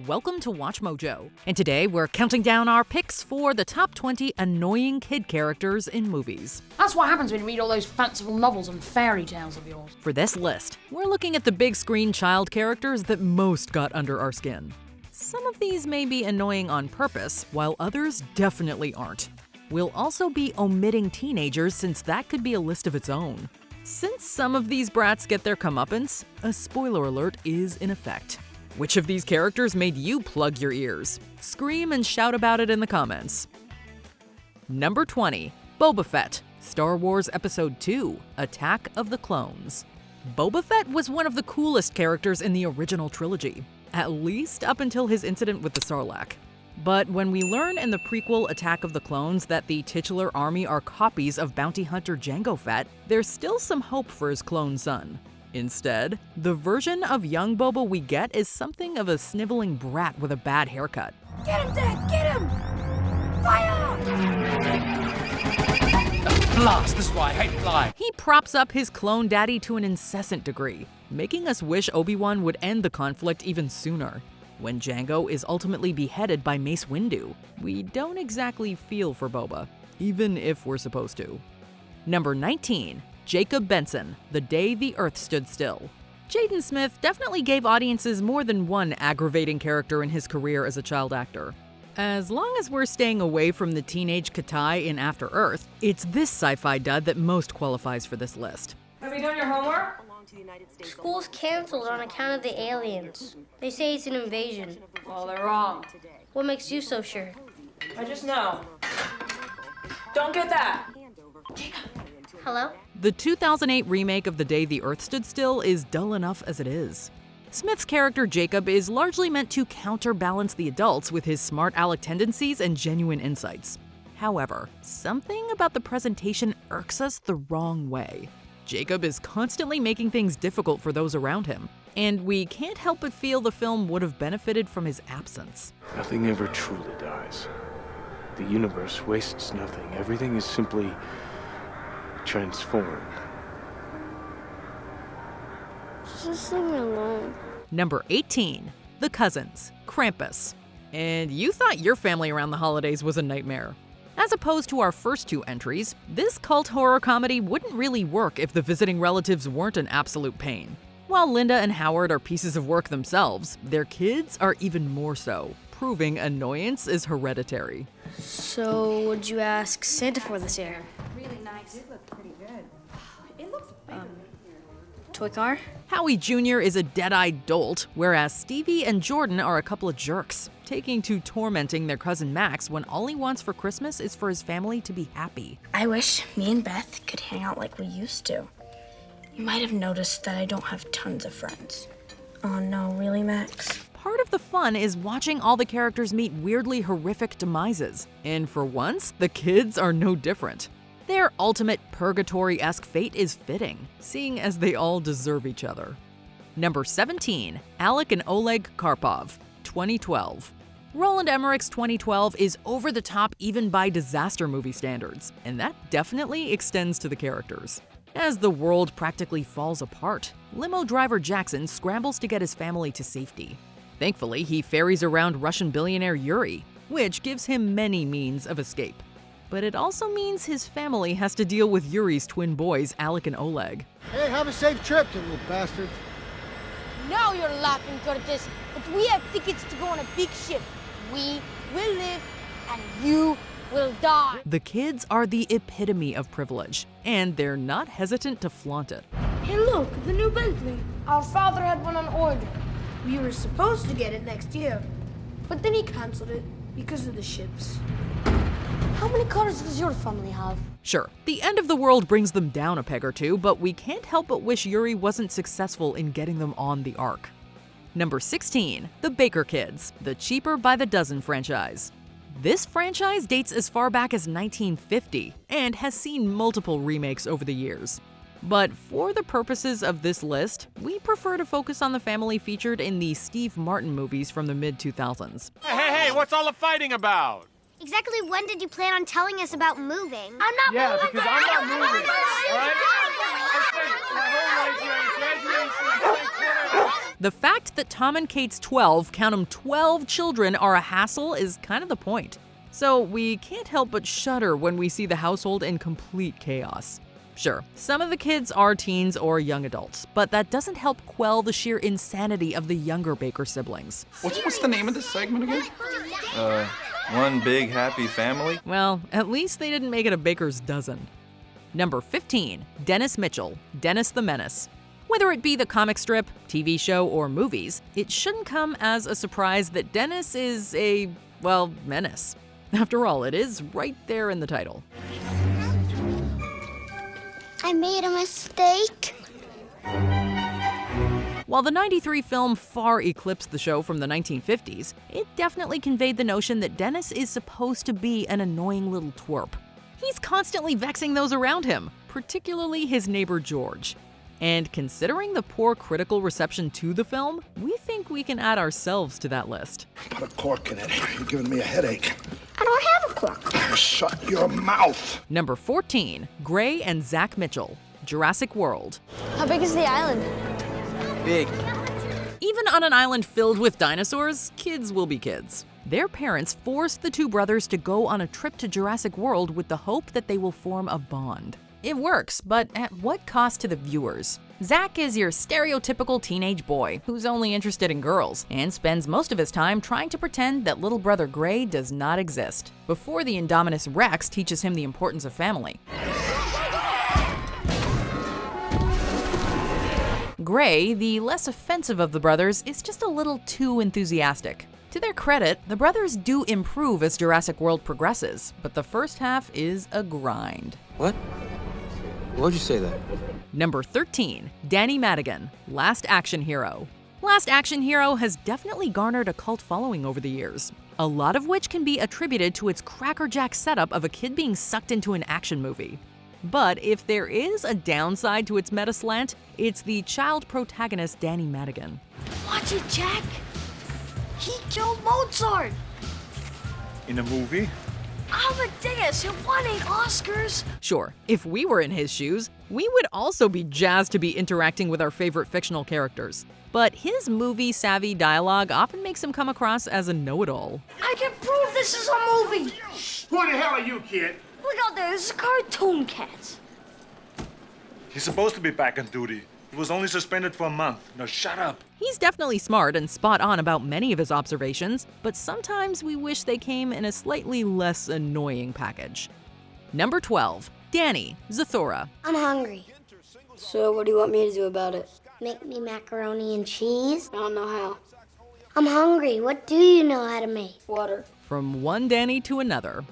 Welcome to WatchMojo, and today we're counting down our picks for the top 20 annoying kid characters in movies. That's what happens when you read all those fanciful novels and fairy tales of yours. For this list, we're looking at the big screen child characters that most got under our skin. Some of these may be annoying on purpose, while others definitely aren't. We'll also be omitting teenagers since that could be a list of its own. Since some of these brats get their comeuppance, a spoiler alert is in effect. Which of these characters made you plug your ears? Scream and shout about it in the comments. Number 20. Boba Fett, Star Wars Episode 2, Attack of the Clones. Boba Fett was one of the coolest characters in the original trilogy, at least up until his incident with the Sarlacc. But when we learn in the prequel Attack of the Clones that the titular army are copies of bounty hunter Jango Fett, there's still some hope for his clone son. Instead, the version of young Boba we get is something of a sniveling brat with a bad haircut. Get him, Dad! Get him! Fire! Blast! This is why I hate flying. He props up his clone daddy to an incessant degree, making us wish Obi-Wan would end the conflict even sooner. When Jango is ultimately beheaded by Mace Windu, we don't exactly feel for Boba, even if we're supposed to. Number 19. Jacob Benson, The Day the Earth Stood Still. Jaden Smith definitely gave audiences more than one aggravating character in his career as a child actor. As long as we're staying away from the teenage Katai in After Earth, it's this sci-fi dud that most qualifies for this list. Have you done your homework? School's canceled on account of the aliens. They say it's an invasion. Well, they're wrong. What makes you so sure? I just know. Don't get that. Hello? The 2008 remake of The Day the Earth Stood Still is dull enough as it is. Smith's character Jacob is largely meant to counterbalance the adults with his smart aleck tendencies and genuine insights. However, something about the presentation irks us the wrong way. Jacob is constantly making things difficult for those around him, and we can't help but feel the film would have benefited from his absence. Nothing ever truly dies. The universe wastes nothing. Everything is simply transformed. Just leave me alone. Number 18. The Cousins, Krampus. And you thought your family around the holidays was a nightmare. As opposed to our first two entries, this cult horror comedy wouldn't really work if the visiting relatives weren't an absolute pain. While Linda and Howard are pieces of work themselves, their kids are even more so, proving annoyance is hereditary. So, what'd you ask Santa for this year? Really nice. It looks pretty good. It looks bigger. Toy car? Howie Jr. is a dead-eyed dolt, whereas Stevie and Jordan are a couple of jerks, taking to tormenting their cousin Max when all he wants for Christmas is for his family to be happy. I wish me and Beth could hang out like we used to. You might have noticed that I don't have tons of friends. Oh no, really, Max? Part of the fun is watching all the characters meet weirdly horrific demises, and for once, the kids are no different. Their ultimate purgatory-esque fate is fitting, seeing as they all deserve each other. Number 17. Alec and Oleg Karpov, 2012. Roland Emmerich's 2012 is over the top even by disaster movie standards, and that definitely extends to the characters. As the world practically falls apart, limo driver Jackson scrambles to get his family to safety. Thankfully, he ferries around Russian billionaire Yuri, which gives him many means of escape. But it also means his family has to deal with Yuri's twin boys, Alec and Oleg. Hey, have a safe trip, you little bastards. Now you're laughing, Curtis, but we have tickets to go on a big ship. We will live, and you will die. The kids are the epitome of privilege, and they're not hesitant to flaunt it. Hey look, the new Bentley. Our father had one on order. We were supposed to get it next year, but then he canceled it because of the ships. How many cars does your family have? Sure, the end of the world brings them down a peg or two, but we can't help but wish Yuri wasn't successful in getting them on the ark. Number 16. The Baker Kids, the Cheaper by the Dozen franchise. This franchise dates as far back as 1950 and has seen multiple remakes over the years. But for the purposes of this list, we prefer to focus on the family featured in the Steve Martin movies from the mid-2000s. Hey, what's all the fighting about? Exactly when did you plan on telling us about moving? I'm not moving. Because I'm not moving. All right? I spent my whole life here in graduation. The fact that Tom and Kate's 12, count 'em 12 children, are a hassle is kind of the point. So we can't help but shudder when we see the household in complete chaos. Sure, some of the kids are teens or young adults, but that doesn't help quell the sheer insanity of the younger Baker siblings. What's the name of this segment again? One Big Happy Family? Well, at least they didn't make it a baker's dozen. Number 15, Dennis Mitchell, Dennis the Menace. Whether it be the comic strip, TV show, or movies, it shouldn't come as a surprise that Dennis is a, well, menace. After all, it is right there in the title. I made a mistake. While the '93 film far eclipsed the show from the 1950s, it definitely conveyed the notion that Dennis is supposed to be an annoying little twerp. He's constantly vexing those around him, particularly his neighbor George. And considering the poor critical reception to the film, we think we can add ourselves to that list. Put a cork in it. You're giving me a headache. I don't have a cork. Shut your mouth. Number 14, Gray and Zach Mitchell, Jurassic World. How big is the island? Big. Even on an island filled with dinosaurs, kids will be kids. Their parents forced the two brothers to go on a trip to Jurassic World with the hope that they will form a bond. It works, but at what cost to the viewers? Zach is your stereotypical teenage boy who's only interested in girls and spends most of his time trying to pretend that little brother Gray does not exist, before the Indominus Rex teaches him the importance of family. Gray, the less offensive of the brothers, is just a little too enthusiastic. To their credit, the brothers do improve as Jurassic World progresses, but the first half is a grind. What? Why'd you say that? Number 13, Danny Madigan, Last Action Hero. Last Action Hero has definitely garnered a cult following over the years, a lot of which can be attributed to its crackerjack setup of a kid being sucked into an action movie. But if there is a downside to its meta slant, it's the child protagonist Danny Madigan. Watch it, Jack. He killed Mozart. In a movie? Amadeus, it won 8 Oscars. Sure, if we were in his shoes, we would also be jazzed to be interacting with our favorite fictional characters. But his movie-savvy dialogue often makes him come across as a know-it-all. I can prove this is a movie. Who the hell are you, kid? Look out there, this is a cartoon cat. He's supposed to be back on duty. He was only suspended for a month. Now shut up. He's definitely smart and spot on about many of his observations, but sometimes we wish they came in a slightly less annoying package. Number 12, Danny, Zathura. I'm hungry. So what do you want me to do about it? Make me macaroni and cheese. I don't know how. I'm hungry. What do you know how to make? Water. From one Danny to another.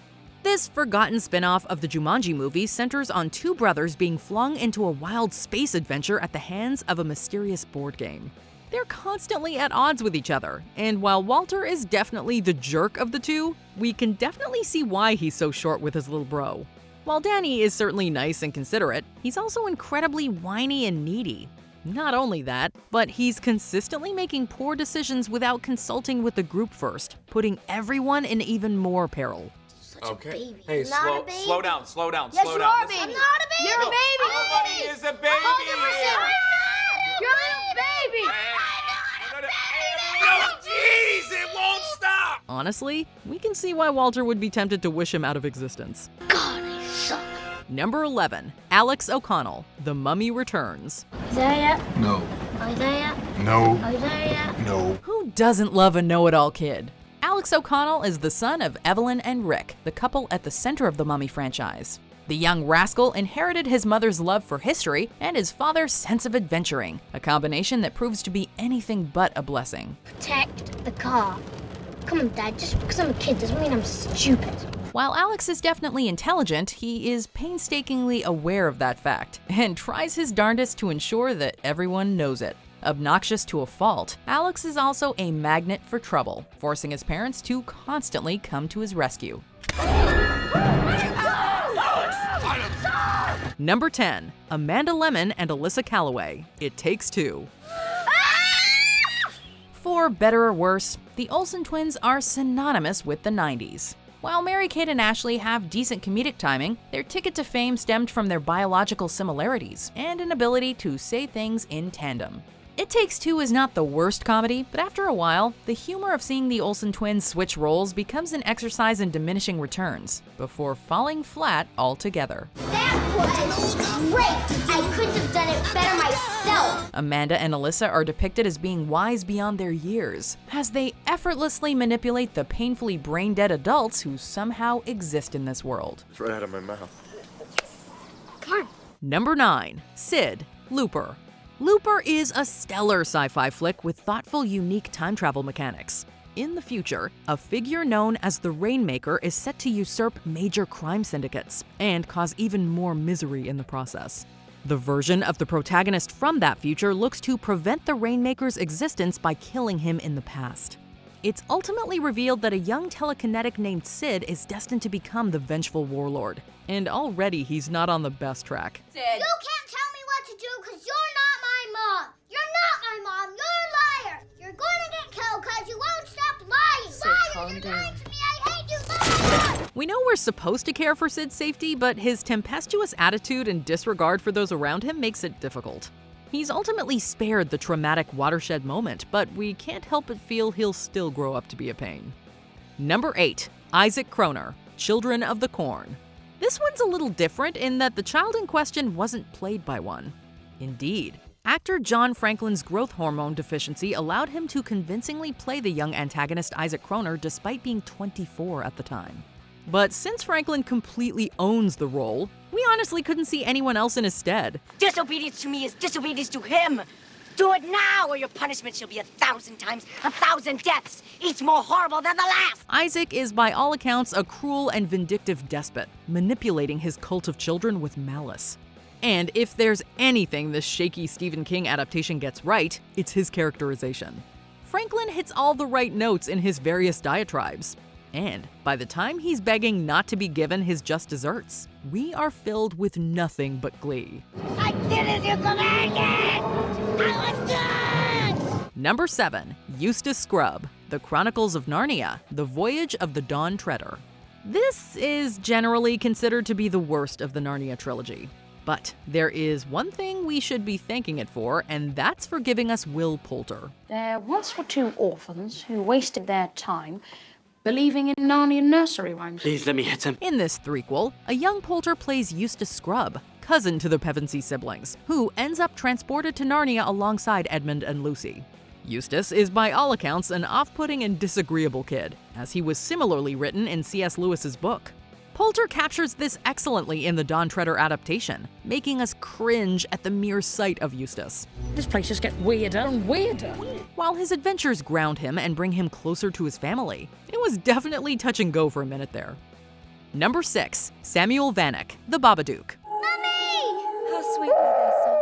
This forgotten spin-off of the Jumanji movie centers on two brothers being flung into a wild space adventure at the hands of a mysterious board game. They're constantly at odds with each other, and while Walter is definitely the jerk of the two, we can definitely see why he's so short with his little bro. While Danny is certainly nice and considerate, he's also incredibly whiny and needy. Not only that, but he's consistently making poor decisions without consulting with the group first, putting everyone in even more peril. Okay. Hey, slow down. Yes, slow you down. are, baby. I'm not a baby. You're a baby. Nobody is a baby. 100%. You're a baby. No, jeez, it won't stop. Honestly, we can see why Walter would be tempted to wish him out of existence. God, I suck. Number 11, Alex O'Connell, The Mummy Returns. Are you there yet? No. Are you there yet? No. Are you there yet? No. Who doesn't love a know-it-all kid? Alex O'Connell is the son of Evelyn and Rick, the couple at the center of the Mummy franchise. The young rascal inherited his mother's love for history and his father's sense of adventuring, a combination that proves to be anything but a blessing. Protect the car. Come on, Dad. Just because I'm a kid doesn't mean I'm stupid. While Alex is definitely intelligent, he is painstakingly aware of that fact and tries his darndest to ensure that everyone knows it. Obnoxious to a fault, Alex is also a magnet for trouble, forcing his parents to constantly come to his rescue. Number 10, Amanda Lemon and ALYSSA CALLAWAY, It Takes Two. For better or worse, the Olsen twins are synonymous with the 90s. While Mary-Kate and Ashley have decent comedic timing, their ticket to fame stemmed from their biological similarities and an ability to say things in tandem. It Takes Two is not the worst comedy, but after a while, the humor of seeing the Olsen twins switch roles becomes an exercise in diminishing returns, before falling flat altogether. That was great! I couldn't have done it better myself! Amanda and Alyssa are depicted as being wise beyond their years, as they effortlessly manipulate the painfully brain-dead adults who somehow exist in this world. It's right out of my mouth. Number 9. Sid, Looper. Looper is a stellar sci-fi flick with thoughtful, unique time travel mechanics. In the future, a figure known as the Rainmaker is set to usurp major crime syndicates and cause even more misery in the process. The version of the protagonist from that future looks to prevent the Rainmaker's existence by killing him in the past. It's ultimately revealed that a young telekinetic named Sid is destined to become the vengeful warlord, and already he's not on the best track. Sid. You can't tell me what to do because you're not my mom. You're not my mom. You're a liar. You're going to get killed because you won't stop lying. Sid, calm down. Lying to me. I hate you, Mom. We know we're supposed to care for Sid's safety, but his tempestuous attitude and disregard for those around him makes it difficult. He's ultimately spared the traumatic watershed moment, but we can't help but feel he'll still grow up to be a pain. Number 8. Isaac Kroner, Children of the Corn. This one's a little different in that the child in question wasn't played by one. Indeed, actor John Franklin's growth hormone deficiency allowed him to convincingly play the young antagonist Isaac Kroner despite being 24 at the time. But since Franklin completely owns the role, we honestly couldn't see anyone else in his stead. Disobedience to me is disobedience to him. Do it now, or your punishment shall be 1,000 times 1,000 deaths, each more horrible than the last. Isaac is by all accounts a cruel and vindictive despot, manipulating his cult of children with malice. And if there's anything this shaky Stephen King adaptation gets right, it's his characterization. Franklin hits all the right notes in his various diatribes. And by the time he's begging not to be given his just desserts, we are filled with nothing but glee. I did as you commanded! I was good! Number 7. Eustace Scrubb, The Chronicles of Narnia, The Voyage of the Dawn Treader. This is generally considered to be the worst of the Narnia trilogy. But there is one thing we should be thanking it for, and that's for giving us Will Poulter. There once were two orphans who wasted their time believing in Narnia nursery rhymes. Please let me hit him. In this threequel, a young Poulter plays Eustace Scrubb, cousin to the Pevensey siblings, who ends up transported to Narnia alongside Edmund and Lucy. Eustace is by all accounts an off-putting and disagreeable kid, as he was similarly written in C.S. Lewis's book. Poulter captures this excellently in the Dawn Treader adaptation, making us cringe at the mere sight of Eustace. This place just gets weirder and weirder. While his adventures ground him and bring him closer to his family, it was definitely touch and go for a minute there. Number 6. Samuel Vanek, The Babadook. How sweet were they, son?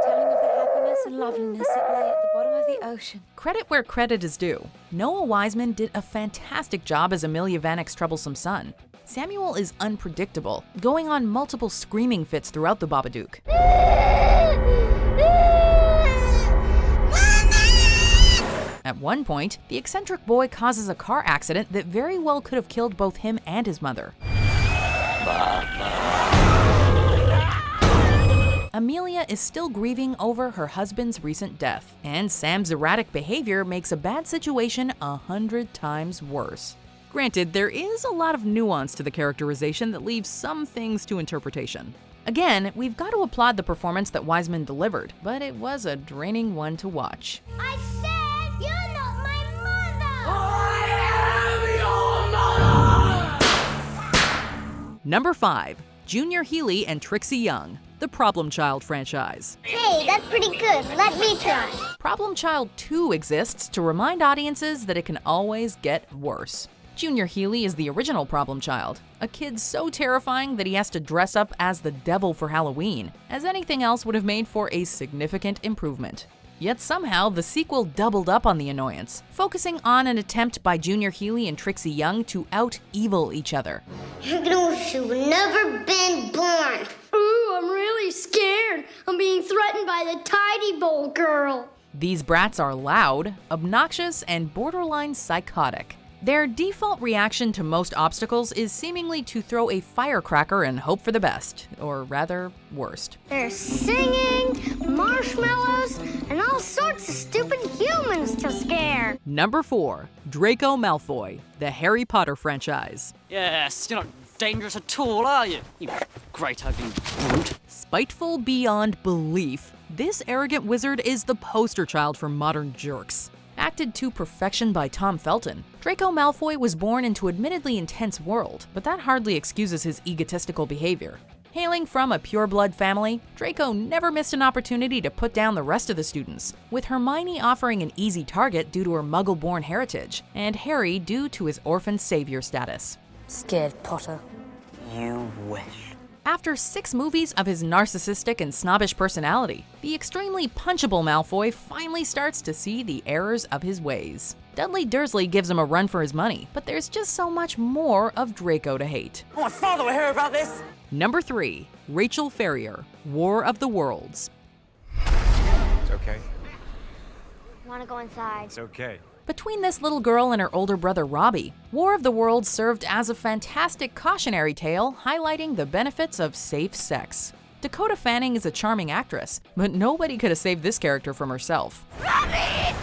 Telling of the happiness and loveliness that lay at the bottom of the ocean. Credit where credit is due. Noah Wiseman did a fantastic job as Amelia Vanek's troublesome son. Samuel is unpredictable, going on multiple screaming fits throughout The Babadook. At one point, the eccentric boy causes a car accident that very well could have killed both him and his mother. Amelia is still grieving over her husband's recent death, and Sam's erratic behavior makes a bad situation 100 times worse. Granted, there is a lot of nuance to the characterization that leaves some things to interpretation. Again, we've got to applaud the performance that Wiseman delivered, but it was a draining one to watch. I said you're not my mother! I am your mother! Number 5. Junior Healy and Trixie Young, The Problem Child franchise. Hey, that's pretty good. Let me try. Problem Child 2 exists to remind audiences that it can always get worse. Junior Healy is the original Problem Child, a kid so terrifying that he has to dress up as the devil for Halloween, as anything else would have made for a significant improvement. Yet somehow, the sequel doubled up on the annoyance, focusing on an attempt by Junior Healy and Trixie Young to out-evil each other. You're gonna wish you had never been born. Ooh, I'm really scared. I'm being threatened by the Tidy Bowl girl. These brats are loud, obnoxious, and borderline psychotic. Their default reaction to most obstacles is seemingly to throw a firecracker and hope for the best, or rather, worst. There's singing, marshmallows, and all sorts of stupid humans to scare. Number 4. Draco Malfoy, the Harry Potter franchise. Yes, you're not dangerous at all, are you? You great ugly brute. Spiteful beyond belief, this arrogant wizard is the poster child for modern jerks. Acted to perfection by Tom Felton, Draco Malfoy was born into an admittedly intense world, but that hardly excuses his egotistical behavior. Hailing from a pure-blood family, Draco never missed an opportunity to put down the rest of the students, with Hermione offering an easy target due to her Muggle-born heritage, and Harry due to his orphan savior status. Scared, Potter? You wish. After 6 movies of his narcissistic and snobbish personality, the extremely punchable Malfoy finally starts to see the errors of his ways. Dudley Dursley gives him a run for his money, but there's just so much more of Draco to hate. Oh, my father will hear about this! Number 3. Rachel Ferrier, War of the Worlds. It's okay. Want to go inside? It's okay. Between this little girl and her older brother Robbie, War of the Worlds served as a fantastic cautionary tale highlighting the benefits of safe sex. Dakota Fanning is a charming actress, but nobody could have saved this character from herself. Robbie!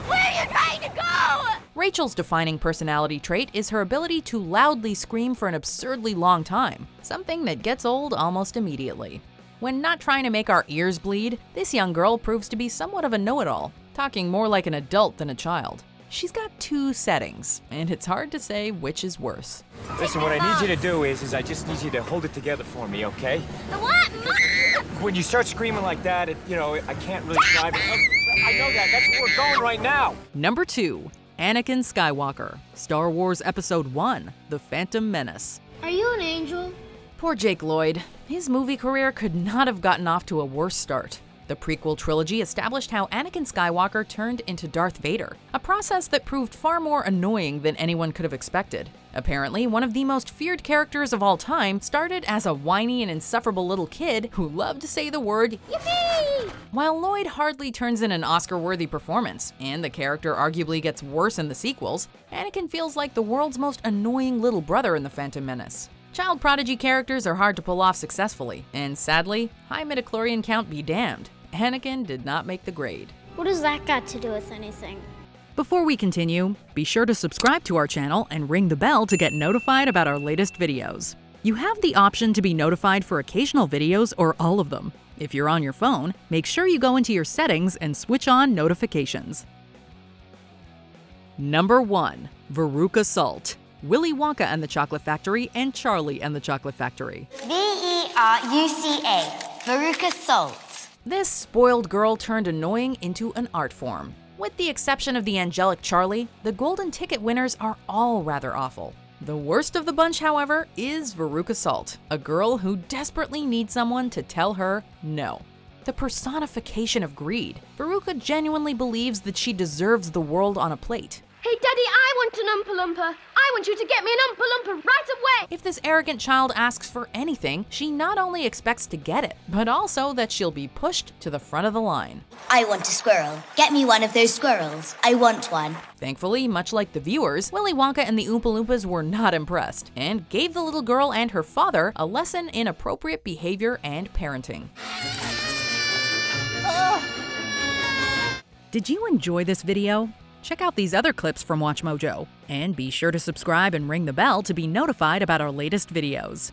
Where are you trying to go? Rachel's defining personality trait is her ability to loudly scream for an absurdly long time, something that gets old almost immediately. When not trying to make our ears bleed, this young girl proves to be somewhat of a know-it-all, talking more like an adult than a child. She's got 2 settings, and it's hard to say which is worse. Listen, what I need you to do is I just need you to hold it together for me, okay? The what, Mom? When you start screaming like that, I can't really drive it. I know that. That's where we're going right now. Number 2. Anakin Skywalker, Star Wars Episode 1, The Phantom Menace. Are you an angel? Poor Jake Lloyd. His movie career could not have gotten off to a worse start. The prequel trilogy established how Anakin Skywalker turned into Darth Vader, a process that proved far more annoying than anyone could have expected. Apparently, one of the most feared characters of all time started as a whiny and insufferable little kid who loved to say the word yippee! While Lloyd hardly turns in an Oscar-worthy performance, and the character arguably gets worse in the sequels, Anakin feels like the world's most annoying little brother in The Phantom Menace. Child prodigy characters are hard to pull off successfully, and sadly, high midichlorian count be damned. Anakin did not make the grade. What does that got to do with anything? Before we continue, be sure to subscribe to our channel and ring the bell to get notified about our latest videos. You have the option to be notified for occasional videos or all of them. If you're on your phone, make sure you go into your settings and switch on notifications. Number 1. VERUCA Salt, Willy Wonka and the Chocolate Factory and Charlie and the Chocolate Factory. VERUCA, VERUCA Salt. This spoiled girl turned annoying into an art form. With the exception of the angelic Charlie, the golden ticket winners are all rather awful. The worst of the bunch, however, is VERUCA Salt, a girl who desperately needs someone to tell her no. The personification of greed, VERUCA genuinely believes that she deserves the world on a plate. Hey, Daddy, I want an Oompa Loompa. I want you to get me an Oompa Loompa right away. If this arrogant child asks for anything, she not only expects to get it, but also that she'll be pushed to the front of the line. I want a squirrel. Get me one of those squirrels. I want one. Thankfully, much like the viewers, Willy Wonka and the Oompa Loompas were not impressed, and gave the little girl and her father a lesson in appropriate behavior and parenting. Did you enjoy this video? Check out these other clips from WatchMojo, and be sure to subscribe and ring the bell to be notified about our latest videos.